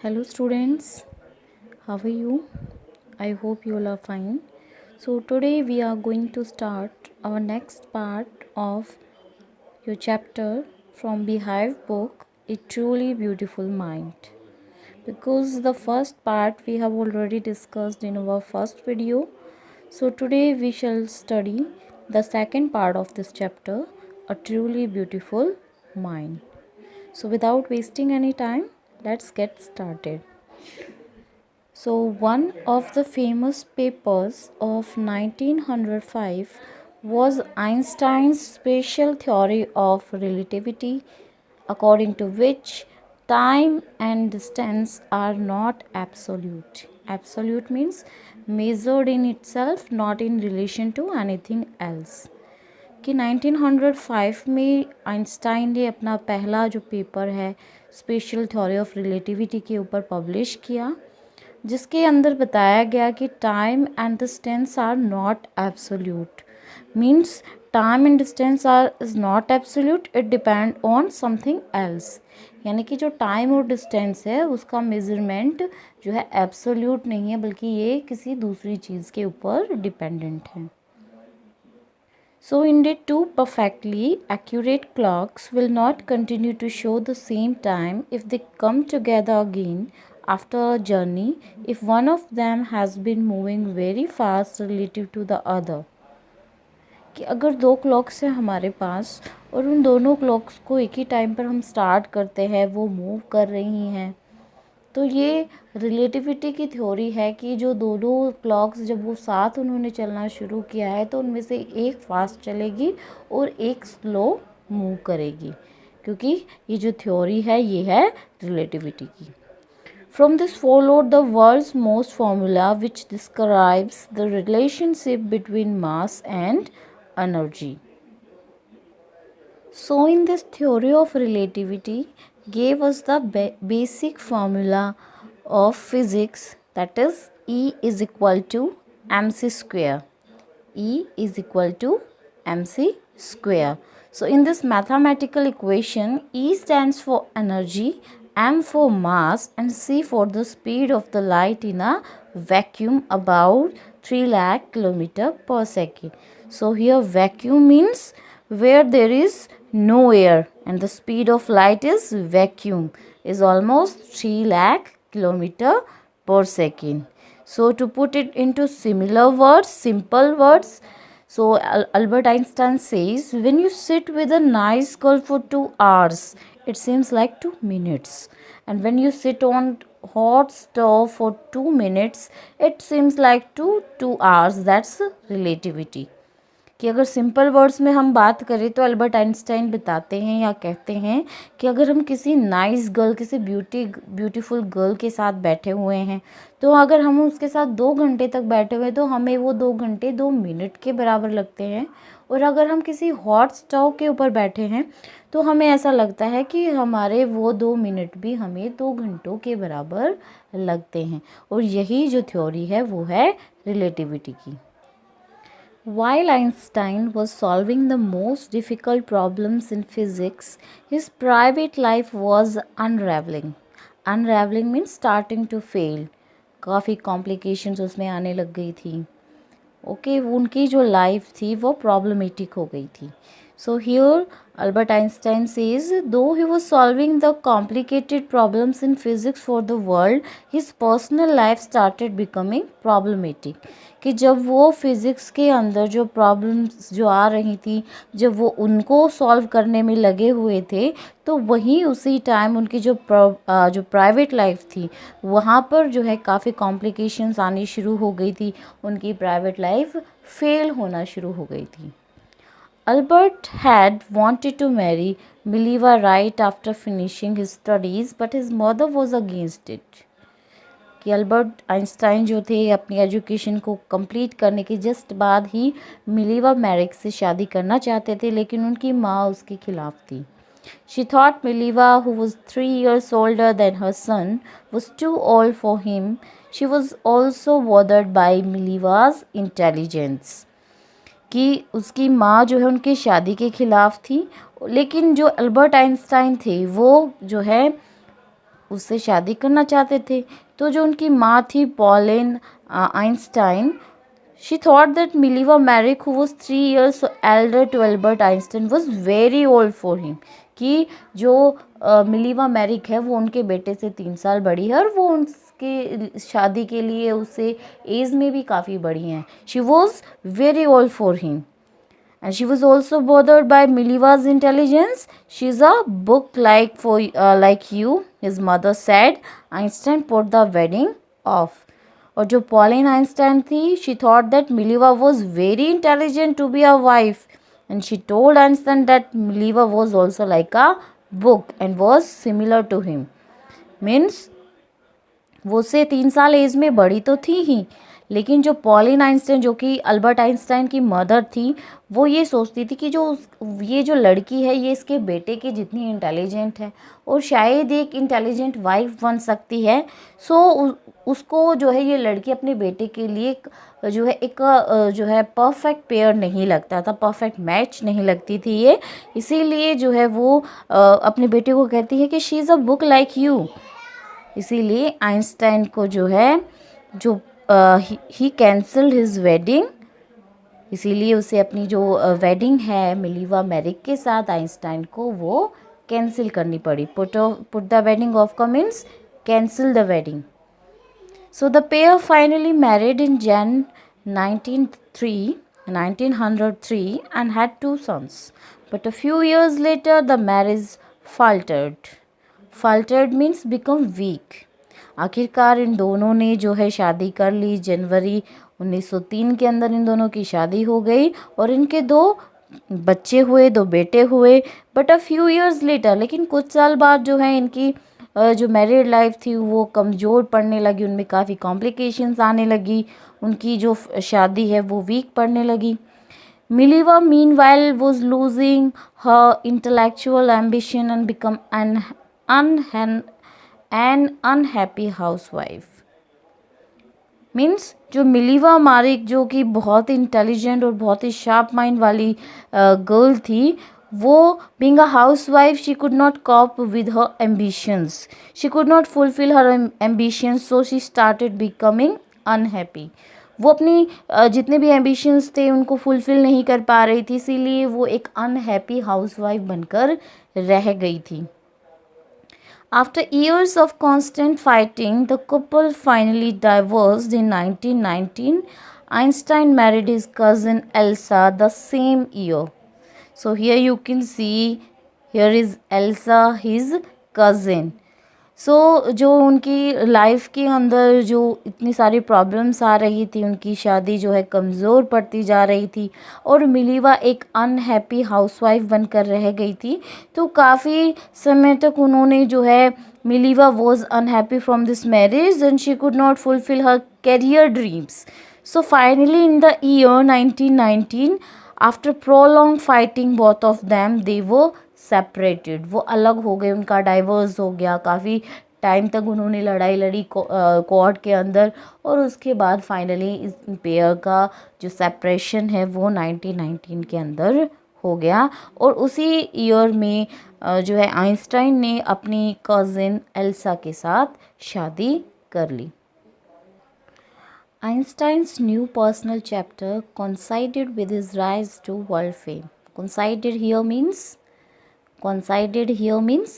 Hello students, how are you? I hope you all are fine. So today we are going to start our next part of your chapter from Beehive book, A Truly Beautiful Mind. Because the first part we have already discussed in our first video. So today we shall study the second part of this chapter, A Truly Beautiful Mind. So without wasting any time, let's get started. So, one of the famous papers of 1905 was Einstein's special theory of relativity, according to which time and distance are not absolute. Absolute means measured in itself, not in relation to anything else. कि 1905 में Einstein ने अपना पहला जो paper है special theory of relativity के ऊपर publish किया, जिसके अंदर बताया गया कि time and distance are not absolute. Means time and distance are is not absolute, it depend on something else. यानी कि जो टाइम और डिस्टेंस है उसका मेजरमेंट जो है एब्सोल्यूट नहीं है, बल्कि ये किसी दूसरी चीज़ के ऊपर डिपेंडेंट है. So indeed, two perfectly accurate clocks will not continue to show the same time if they come together again after a journey if one of them has been moving very fast relative to the other. कि अगर दो clocks हैं हमारे पास और उन दोनों clocks को एक ही टाइम पर हम स्टार्ट करते हैं, वो मूव कर रही हैं, तो ये रिलेटिविटी की थ्योरी है कि जो दोनों क्लॉक्स जब वो साथ उन्होंने चलना शुरू किया है तो उनमें से एक फास्ट चलेगी और एक स्लो मूव करेगी, क्योंकि ये जो थ्योरी है ये है रिलेटिविटी की. From this followed the world's most formula which describes the relationship between mass and energy. So in this theory of relativity gave us the basic formula of physics, that is E is equal to mc square. E is equal to mc square. So in this mathematical equation, E stands for energy, m for mass and c for the speed of the light in a vacuum about 3 lakh km per second. So here vacuum means where there is no air, and the speed of light is vacuum is almost 3 lakh km per second. So to put it into similar words, simple words, so Albert Einstein says, when you sit with a nice girl for 2 hours, it seems like 2 minutes. And when you sit on hot stove for 2 minutes, it seems like 2 hours. That's relativity. कि अगर simple words में हम बात करें तो Albert Einstein बताते हैं या कहते हैं कि अगर हम किसी नाइस गर्ल, किसी ब्यूटीफुल गर्ल के साथ बैठे हुए हैं, तो अगर हम उसके साथ 2 घंटे तक बैठे हुए तो हमें वो 2 घंटे 2 मिनट के बराबर लगते हैं. और अगर हम किसी हॉट स्टोव के ऊपर बैठे हैं तो हमें ऐसा लगता है कि हमारे वो 2 मिनट भी हमें 2 घंटों के बराबर लगते हैं. और यही जो थ्योरी है वो है रिलेटिविटी की. While Einstein was solving the most difficult problems in physics, his private life was unraveling. Unraveling means starting to fail. काफ़ी complications उसमें आने लग गई थी. ओके, उनकी जो लाइफ थी वो प्रॉब्लमेटिक हो गई थी. So here Albert Einstein says, though he was solving the complicated problems in physics for the world, his personal life started becoming problematic. कि जब वो फिज़िक्स के अंदर जो प्रॉब्लम्स जो आ रही थी, जब वो उनको सॉल्व करने में लगे हुए थे, तो वहीं उसी टाइम उनकी जो प्राइवेट लाइफ थी वहाँ पर जो है काफ़ी कॉम्प्लिकेशंस आनी शुरू हो गई थी. उनकी प्राइवेट लाइफ फेल होना शुरू हो गई थी. Albert had wanted to marry Mileva right after finishing his studies, but his mother was against it. कि अल्बर्ट आइंस्टाइन जो थे अपनी एजुकेशन को कंप्लीट करने के जस्ट बाद ही मिलीवा मैरिक से शादी करना चाहते थे, लेकिन उनकी माँ उसके खिलाफ थी. She thought Mileva, who was 3 years older than her son, was too old for him. She was also bothered by Mileva's intelligence. कि उसकी माँ जो है उनकी शादी के ख़िलाफ़ थी, लेकिन जो अल्बर्ट आइंस्टाइन थे वो जो है उससे शादी करना चाहते थे। तो जो उनकी माँ थी Pauline Einstein, she thought that Mileva Merrick, who was 3 years elder to Albert Einstein, was very old for him. कि जो मिलीवा मैरिक है वो उनके बेटे से 3 साल बड़ी है और वो उनके शादी के लिए उससे एज में भी काफ़ी बड़ी हैं. She was very old for him. And she was also bothered by Mileva's intelligence. She's a book like you, his mother said. Einstein put the wedding off. और जो पॉलिन आइंस्टाइन थी, she thought that Mileva was very intelligent to be a wife, and she told Einstein that Mileva was also like a book and was similar to him. Means वो उससे 3 साल as में बड़ी तो थी ही, लेकिन जो पॉलिन आइंस्टाइन, जो कि अल्बर्ट आइंस्टाइन की मदर थी, वो ये सोचती थी कि ये जो लड़की है ये इसके बेटे के जितनी इंटेलिजेंट है और शायद एक इंटेलिजेंट वाइफ बन सकती है. सो उसको जो है ये लड़की अपने बेटे के लिए जो है परफेक्ट पेयर नहीं लगता था, परफेक्ट मैच नहीं लगती थी ये. इसीलिए जो है वो अपने बेटे को कहती है कि she is a book like you. इसीलिए आइंस्टाइन को जो है जो ही कैंसल्ड हिज वेडिंग, इसीलिए उसे अपनी जो वेडिंग है मिलीवा मैरिक के साथ आइंस्टाइन को वो कैंसिल करनी पड़ी. पुट द वेडिंग ऑफ का means cancel the wedding. So the pair finally married in Jan 1903 and had 2 sons. But a few years later the marriage faltered. Faltered means become weak. आखिरकार इन दोनों ने जो है शादी कर ली. जनवरी 1903 के अंदर इन दोनों की शादी हो गई और इनके 2 बच्चे हुए, 2 बेटे हुए. But a few years later, लेकिन कुछ साल बाद जो है इनकी जो मैरिड लाइफ थी वो कमज़ोर पड़ने लगी, उनमें काफ़ी कॉम्प्लिकेशंस आने लगी, उनकी जो शादी है वो वीक पड़ने लगी. Mileva meanwhile was losing her intellectual ambition and become an unhappy housewife. Means जो मिलीवा मारिक, जो कि बहुत इंटेलिजेंट और बहुत ही शार्प माइंड वाली गर्ल थी, वो being a housewife she could not corp with her ambitions, she could not fulfil her ambitions, so she started becoming unhappy. वो अपनी जितने भी एम्बिशंस थे उनको फुलफिल नहीं कर पा रही थी, इसीलिए वो एक अनहैप्पी हाउसवाइफ बनकर रह गई थी. After years of constant fighting, the couple finally divorced in 1919. Einstein married his cousin Elsa the same year. So here you can see, here is Elsa, his cousin. सो जो उनकी लाइफ के अंदर जो इतनी सारी प्रॉब्लम्स आ रही थी, उनकी शादी जो है कमज़ोर पड़ती जा रही थी और मिलीवा एक अनहैप्पी हाउसवाइफ बनकर रह गई थी. तो काफ़ी समय तक उन्होंने जो है, Mileva was unhappy from this marriage and she could not fulfil her career dreams. So finally in the year 1919, after prolong fighting both of them, they वो सेपरेटेड. वो अलग हो गए, उनका डाइवर्स हो गया. काफ़ी टाइम तक उन्होंने लड़ाई लड़ी कोर्ट के अंदर और उसके बाद फाइनली इस पेयर का जो सेपरेशन है वो 1919 के अंदर हो गया. और उसी ईयर में जो है आइंस्टाइन ने अपनी कज़िन एल्सा के साथ शादी कर ली. Einstein's new personal chapter coincided with his rise to world fame. Coincided here means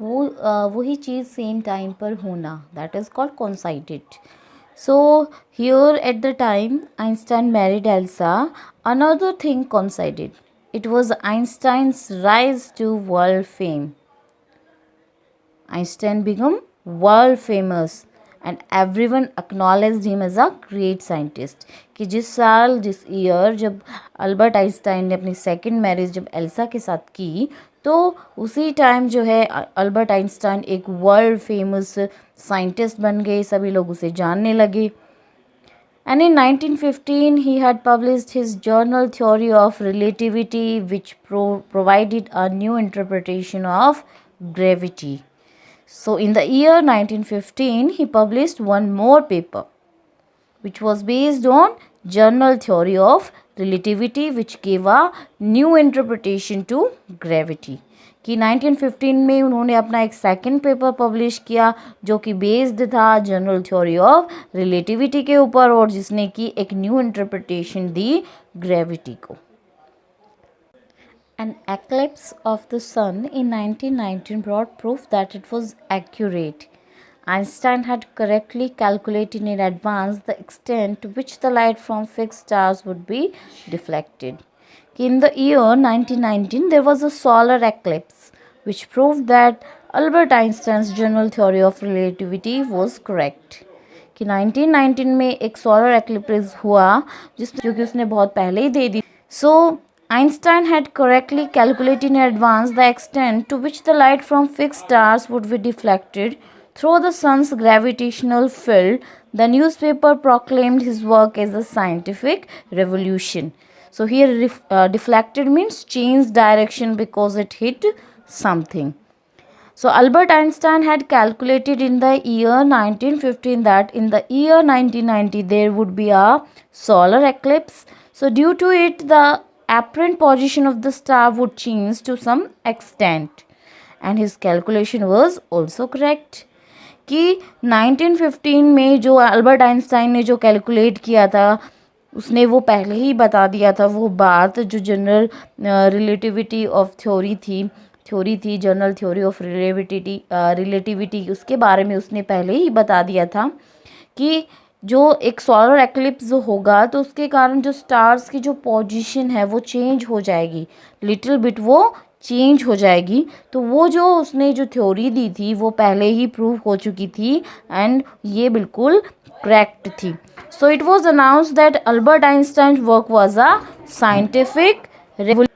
वो वही चीज़ सेम टाइम पर होना, that is called coincided. So here at the time Einstein married Elsa, another thing coincided. It was Einstein's rise to world fame. Einstein became world famous and everyone acknowledged him as a great scientist. कि जिस year जब Albert Einstein ने अपनी second marriage जब Elsa के साथ की, तो उसी टाइम जो है अल्बर्ट आइंस्टाइन एक वर्ल्ड फेमस साइंटिस्ट बन गए, सभी लोग उसे जानने लगे. And in 1915 he had published his journal Theory of Relativity, which provided a new interpretation of gravity. So in the year 1915 he published one more paper which was based on general theory of relativity, which gave a new interpretation to gravity. कि 1915 में उन्होंने अपना एक second paper publish किया जो कि based था general theory of relativity के ऊपर, और जिसने की एक न्यू इंटरप्रिटेशन दी ग्रेविटी को। An eclipse of the sun in 1919 brought proof that it was accurate. Einstein had correctly calculated in advance the extent to which the light from fixed stars would be deflected. In the year 1919, there was a solar eclipse, which proved that Albert Einstein's general theory of relativity was correct. कि 1919 में एक solar eclipse हुआ जो कि उसने बहुत पहले ही दे दी। सो Einstein had correctly calculated in advance the extent to which the light from fixed stars would be deflected through the sun's gravitational field. The newspaper proclaimed his work as a scientific revolution. So here deflected means changed direction because it hit something. So Albert Einstein had calculated in the year 1915 that in the year 1990 there would be a solar eclipse. So due to it, the apparent position of the star would change to some extent, and his calculation was also correct. कि 1915 में जो Albert Einstein ने जो calculate किया था उसने वो पहले ही बता दिया था वो बात जो जनरल रिलेटिविटी ऑफ थ्योरी थी जनरल थ्योरी ऑफ रिलेटिविटी उसके बारे में उसने पहले ही बता दिया था कि जो एक सोलर एक्लिप्स होगा तो उसके कारण जो स्टार्स की जो पोजीशन है वो चेंज हो जाएगी, लिटिल बिट वो चेंज हो जाएगी। तो वो जो उसने जो थ्योरी दी थी वो पहले ही प्रूव हो चुकी थी एंड ये बिल्कुल करेक्ट थी। So it was announced that Albert Einstein work was a scientific revolution.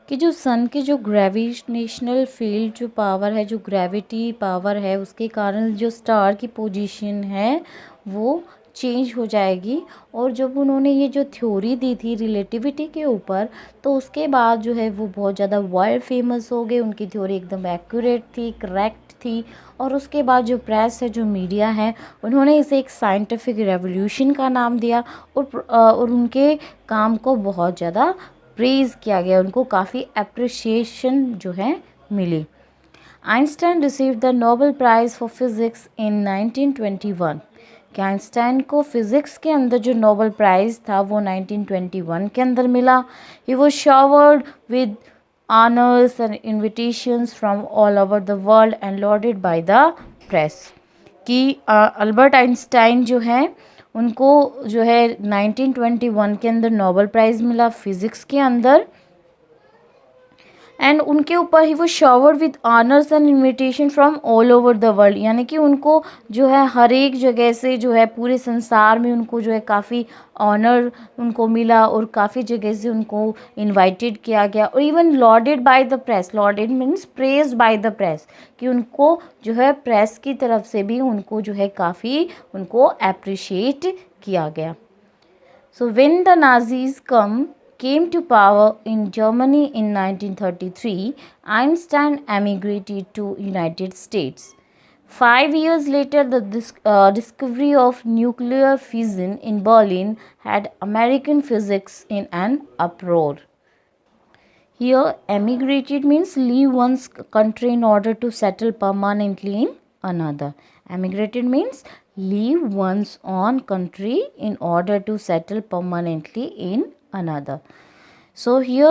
कि जो सन की जो ग्रेविटेशनल फील्ड जो पावर है, जो ग्रेविटी पावर है, उसके कारण जो स्टार की पोजीशन है वो चेंज हो जाएगी। और जब उन्होंने ये जो थ्योरी दी थी रिलेटिविटी के ऊपर तो उसके बाद जो है वो बहुत ज़्यादा वर्ल्ड फेमस हो गए। उनकी थ्योरी एकदम एक्यूरेट थी, करेक्ट थी। और उसके बाद जो प्रेस है, जो मीडिया है, उन्होंने इसे एक साइंटिफिक रेवोल्यूशन का नाम दिया और उनके काम को बहुत ज़्यादा प्रेज़ किया गया, उनको काफ़ी अप्रिशिएशन जो है मिली। Einstein received the Nobel prize for physics in 1921। कि आइंस्टाइन को फिज़िक्स के अंदर जो नोबेल प्राइज़ था वो 1921 के अंदर मिला। He was showered with honours and invitations from all over the world and lauded by the press. कि अल्बर्ट आइंस्टाइन जो है उनको जो है 1921 के अंदर नोबेल प्राइज़ मिला फिज़िक्स के अंदर एंड उनके ऊपर ही वो shower with honours and invitation from all over the world, यानी कि उनको जो है हर एक जगह से जो है पूरे संसार में उनको जो है काफ़ी ऑनर उनको मिला और काफ़ी जगह से उनको इनवाइटेड किया गया। और even lauded by the press, lauded means praised by the press, कि उनको जो है प्रेस की तरफ से भी उनको जो है काफ़ी उनको अप्रिशिएट किया गया। So when the Nazis came to power in Germany in 1933, Einstein emigrated to United States. 5 years later, the discovery of nuclear fission in Berlin had American physics in an uproar. Here, emigrated means leave one's country in order to settle permanently in another. Emigrated means leave one's own country in order to settle permanently in another. So here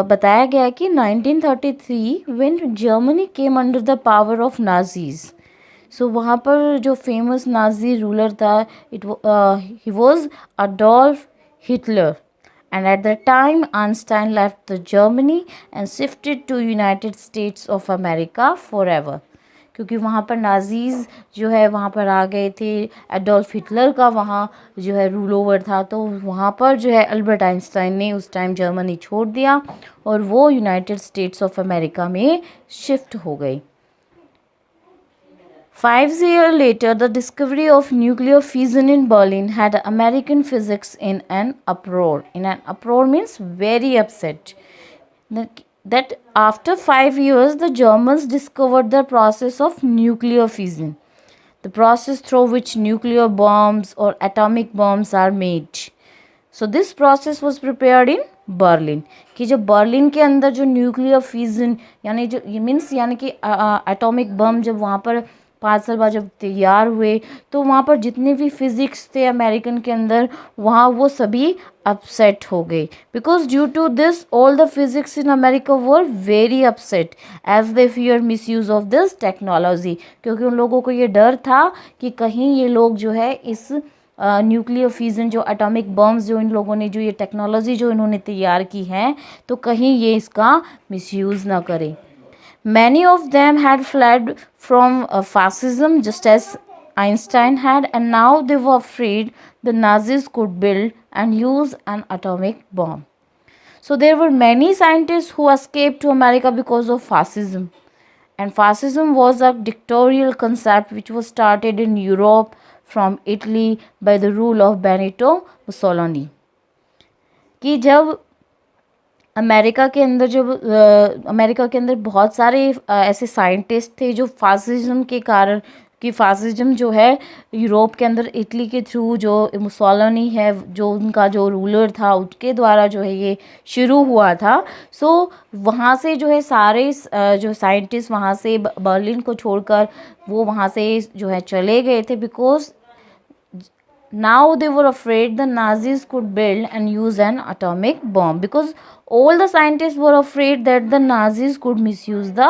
बताया गया है कि 1933 when Germany came under the power of Nazis. So वहाँ पर जो famous Nazi ruler था he was Adolf Hitler. And at the time Einstein left the Germany and shifted to United States of America forever. क्योंकि वहाँ पर नाज़ीज़ जो है वहाँ पर आ गए थे, एडोल्फ हिटलर का वहाँ जो है रूल ओवर था, तो वहाँ पर जो है अल्बर्ट आइंस्टाइन ने उस टाइम जर्मनी छोड़ दिया और वो यूनाइटेड स्टेट्स ऑफ अमेरिका में शिफ्ट हो गई। 5 years later, the discovery of nuclear fission in Berlin had American physics in an uproar. In an uproar means very upset. That after 5 years, the Germans discovered the process of nuclear fission, the process through which nuclear bombs or atomic bombs are made. So this process was prepared in Berlin, कि जब Berlin के अंदर जो nuclear fission यानी जो ये means यानी कि एटॉमिक बम जब वहाँ पर 5 साल बाद जब तैयार हुए, तो वहाँ पर जितने भी फिजिक्स थे अमेरिकन के अंदर, वहाँ वो सभी अपसेट हो गए, because due to this all the physics in America were very upset as they fear misuse of this technology, क्योंकि उन लोगों को ये डर था कि कहीं ये लोग जो है इस न्यूक्लियर फ्यूजन जो एटॉमिक बम्स जो इन लोगों ने जो ये टेक्नोलॉजी जो इन्होंने तैयार की है, तो कहीं ये इसका मिसयूज़ ना करें. Many of them had fled from fascism just as Einstein had, and now they were afraid the Nazis could build and use an atomic bomb. So there were many scientists who escaped to America because of fascism. And fascism was a dictatorial concept which was started in Europe from Italy by the rule of Benito Mussolini. कि जब America के अंदर America के अंदर बहुत सारे ऐसे scientist थे जो फासिज्म के कारण, कि फासिज्म जो है यूरोप के अंदर इटली के थ्रू जो मुसोलिनी है जो उनका जो रूलर था उसके द्वारा जो है ये शुरू हुआ था. सो वहाँ से जो है सारे जो साइंटिस्ट वहाँ से बर्लिन को छोड़कर वो वहाँ से जो है चले गए थे, because now they were afraid the Nazis could build and use an atomic bomb, because all the scientists were afraid that the Nazis could misuse the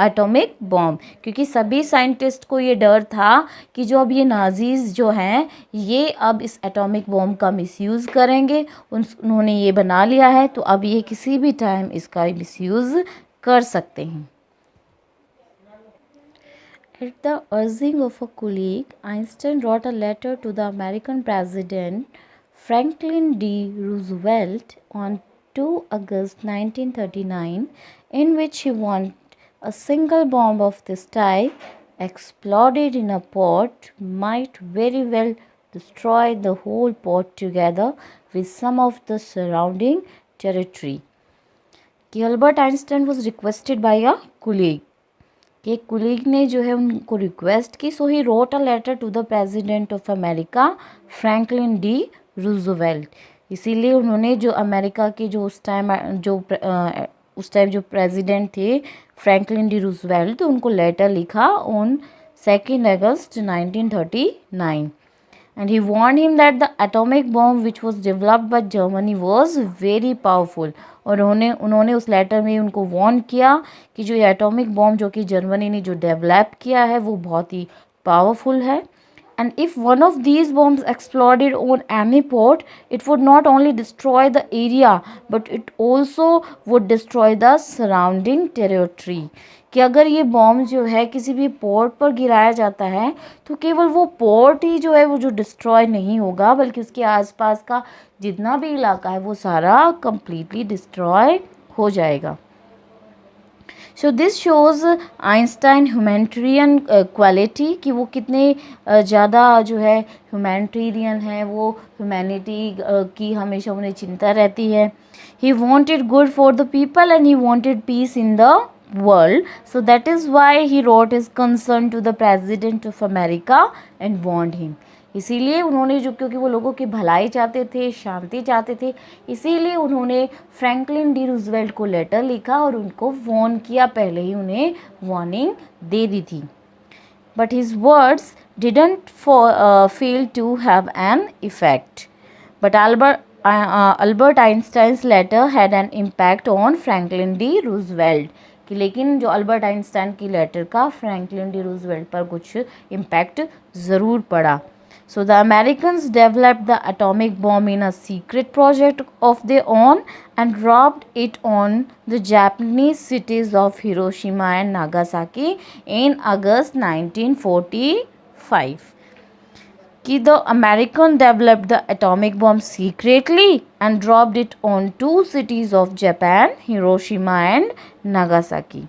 atomic bomb. क्योंकि सभी साइंटिस्ट को ये डर था कि जो अब ये नाजीज जो हैं ये अब इस एटॉमिक बॉम्ब का मिसयूज़ करेंगे, उन्होंने ये बना लिया है तो अब ये किसी भी टाइम इसका मिसयूज़ कर सकते हैं. At the urging of a colleague, Einstein wrote a letter to the American President Franklin D. Roosevelt on 2 August 1939, in which he warned a single bomb of this type exploded in a pot might very well destroy the whole pot together with some of the surrounding territory. कि Albert Einstein was requested by a colleague, कि एक colleague ने जो है उनको request की. So he wrote a letter to the president of America Franklin D Roosevelt. इसीलिए उन्होंने जो अमेरिका के जो उस टाइम जो प्रेसिडेंट थे फ्रैंकलिन डी रूजवेल्ट, तो उनको लेटर लिखा on 2 August 1939. And he warned him that the atomic bomb which was developed by Germany was very powerful. और उन्होंने उस लेटर में उनको वार्न किया कि जो ये एटॉमिक बॉम्ब जो कि जर्मनी ने जो डेवलप किया है वो बहुत ही पावरफुल है. And if one of these bombs exploded on any port, it would not only destroy the area but it also would destroy the surrounding territory. कि अगर ये बॉम्ब जो है किसी भी पोर्ट पर गिराया जाता है तो केवल वो पोर्ट ही जो है वो जो डिस्ट्रॉय नहीं होगा, बल्कि उसके आसपास का जितना भी इलाका है वो सारा कंप्लीटली डिस्ट्रॉय हो जाएगा. So this shows Einstein humanitarian quality, कि वो कितने ज़्यादा जो है ह्यूमैनिटेरियन है, वो ह्यूमैनिटी की हमेशा उन्हें चिंता रहती है. He wanted good for the people and he wanted peace in the world. So that is why he wrote his concern to the president of America and warned him. इसीलिए उन्होंने जो, क्योंकि वो लोगों की भलाई चाहते थे, शांति चाहते थे, इसीलिए उन्होंने फ्रैंकलिन डी रूजवेल्ट को लेटर लिखा और उनको वार्न किया, पहले ही उन्हें वार्निंग दे दी थी. But his words didn't fail to have an effect. But Albert Einstein's letter had an impact on Franklin D Roosevelt. कि लेकिन जो अल्बर्ट आइंस्टाइन की लेटर का फ्रैंकलिन डी रूजवेल्ट पर कुछ इम्पैक्ट ज़रूर पड़ा. So the Americans developed the atomic bomb in a secret project of their own and dropped it on the Japanese cities of Hiroshima and Nagasaki in August 1945. कि the American developed the atomic bomb secretly and dropped it on 2 cities of Japan, Hiroshima and Nagasaki.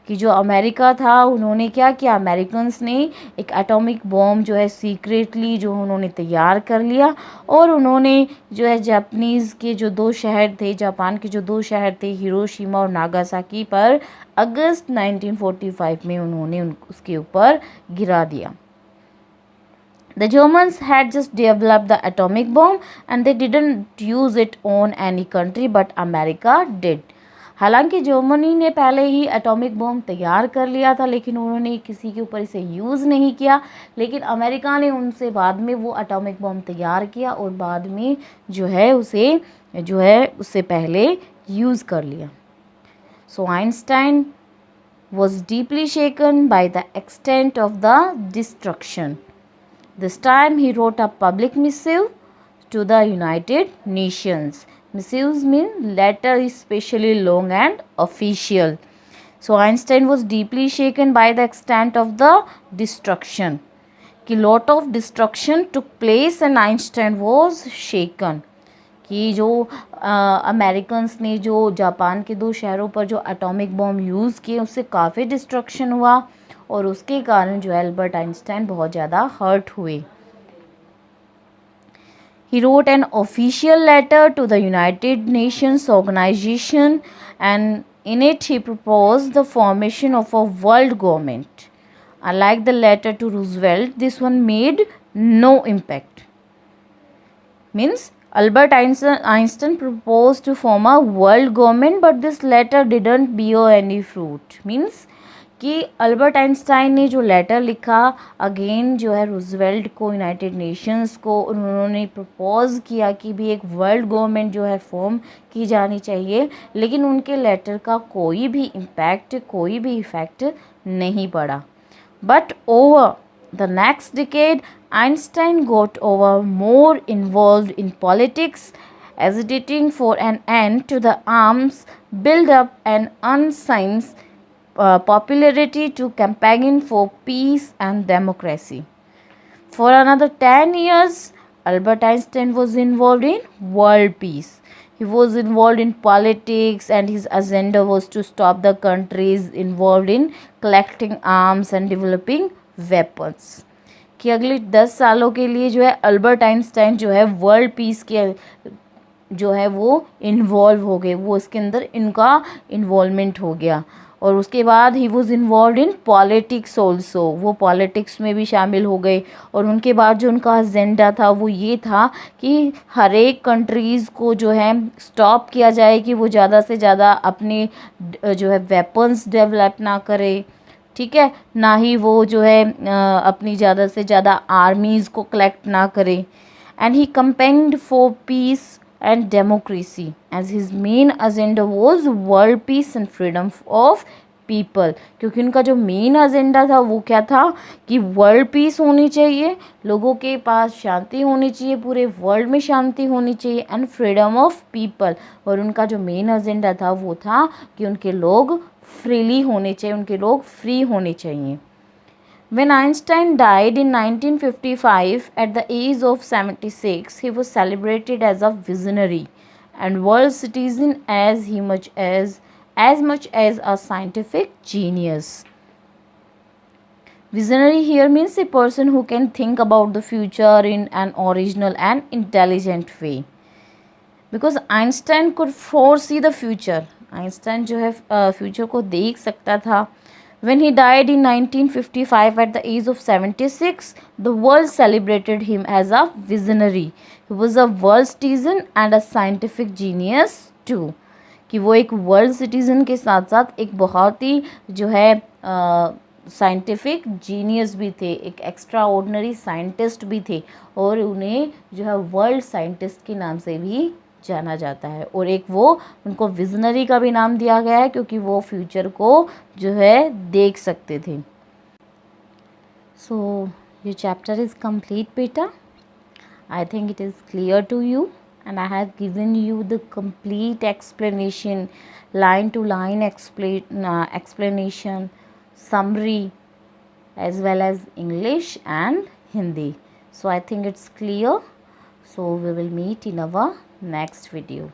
कि जो America था उन्होंने क्या किया, Americans ने एक atomic bomb जो है सीक्रेटली जो उन्होंने तैयार कर लिया और उन्होंने जो है जापानीज़ के जो 2 शहर थे, जापान के जो 2 शहर थे हिरोशिमा और नागासाकी पर अगस्त 1945 में उन्होंने उसके ऊपर गिरा दिया. The Germans had just developed the atomic bomb and they didn't use it on any country but America did. हालांकि जर्मनी ने पहले ही एटॉमिक बॉम्ब तैयार कर लिया था लेकिन उन्होंने किसी के ऊपर इसे यूज़ नहीं किया, लेकिन अमेरिका ने उनसे बाद में वो एटॉमिक बॉम्ब तैयार किया और बाद में उससे पहले यूज़ कर लिया. सो Einstein was deeply shaken by the extent of the destruction. This time he wrote a public missive to the United Nations. Missives mean letter especially long and official. So Einstein was deeply shaken by the extent of the destruction. कि lot of destruction took place and Einstein was shaken. कि जो Americans ने जो Japan के 2 शहरों पर जो atomic bomb use किए उससे काफ़ी डिस्ट्रक्शन हुआ और उसके कारण जो एल्बर्ट आइंस्टाइन बहुत ज़्यादा हर्ट हुए. He wrote an official letter to the United Nations organization and in it he proposed the formation of a world government. Unlike the letter to Roosevelt, this one made no impact. Means Albert Einstein proposed to form a world government but this letter didn't bear any fruit. Means कि Albert Einstein ने जो letter लिखा again जो है Roosevelt को, United Nations को, उन्होंने propose किया कि भी एक वर्ल्ड गवर्नमेंट जो है फॉर्म की जानी चाहिए, लेकिन उनके लेटर का कोई भी इम्पैक्ट, कोई भी इफ़ेक्ट नहीं पड़ा. But over the next decade, Einstein got over more involved in politics, agitating for an end to the arms build-up and unscience popularity to campaign for peace and democracy. For another 10 years, Albert Einstein was involved in world peace. He was involved in politics and his agenda was to stop the countries involved in collecting arms and developing weapons. कि अगले 10 सालों के लिए जो है Albert Einstein जो है world peace के जो है वो इन्वॉल्व हो गए, वो इसके अंदर इनका इन्वॉल्वमेंट हो गया. और उसके बाद he was involve in politics also, वो पॉलिटिक्स में भी शामिल हो गए. और उनके बाद जो उनका एजेंडा था वो ये था कि हर एक कंट्रीज़ को जो है स्टॉप किया जाए कि वो ज़्यादा से ज़्यादा अपने जो है वेपन्स डेवलप ना करे, ठीक है, ना ही वो जो है अपनी ज़्यादा से ज़्यादा आर्मीज़ को कलेक्ट ना करे. And he campaigned for peace and democracy as his main agenda was world peace and freedom of people. क्योंकि उनका जो मेन एजेंडा था वो क्या था कि वर्ल्ड पीस होनी चाहिए, लोगों के पास शांति होनी चाहिए, पूरे वर्ल्ड में शांति होनी चाहिए, एंड फ्रीडम ऑफ पीपल. और उनका जो मेन एजेंडा था वो था कि उनके लोग फ्रीली होने चाहिए, उनके लोग फ्री होने चाहिए. When Einstein died in 1955 at the age of 76, he was celebrated as a visionary and world citizen as much as a scientific genius. Visionary here means a person who can think about the future in an original and intelligent way. Because Einstein could foresee the future. Einstein जो है future को देख सकता था. When he died in 1955 at the age of 76, the world celebrated him as a visionary. He was a world citizen and a scientific genius too. कि वो एक world citizen के साथ साथ एक बहुत ही जो है साइंटिफिक जीनियस भी थे, एक एक्स्ट्रा ऑर्डिनरी साइंटिस्ट भी थे और उन्हें जो है वर्ल्ड साइंटिस्ट के नाम से भी जाना जाता है. और एक वो उनको विजनरी का भी नाम दिया गया है क्योंकि वो फ्यूचर को जो है देख सकते थे. So your chapter is complete बेटा. I think it is clear to you and I have given you the complete explanation, line to line explanation, summary as well as English and Hindi. So I think it's clear. So we will meet in our next video.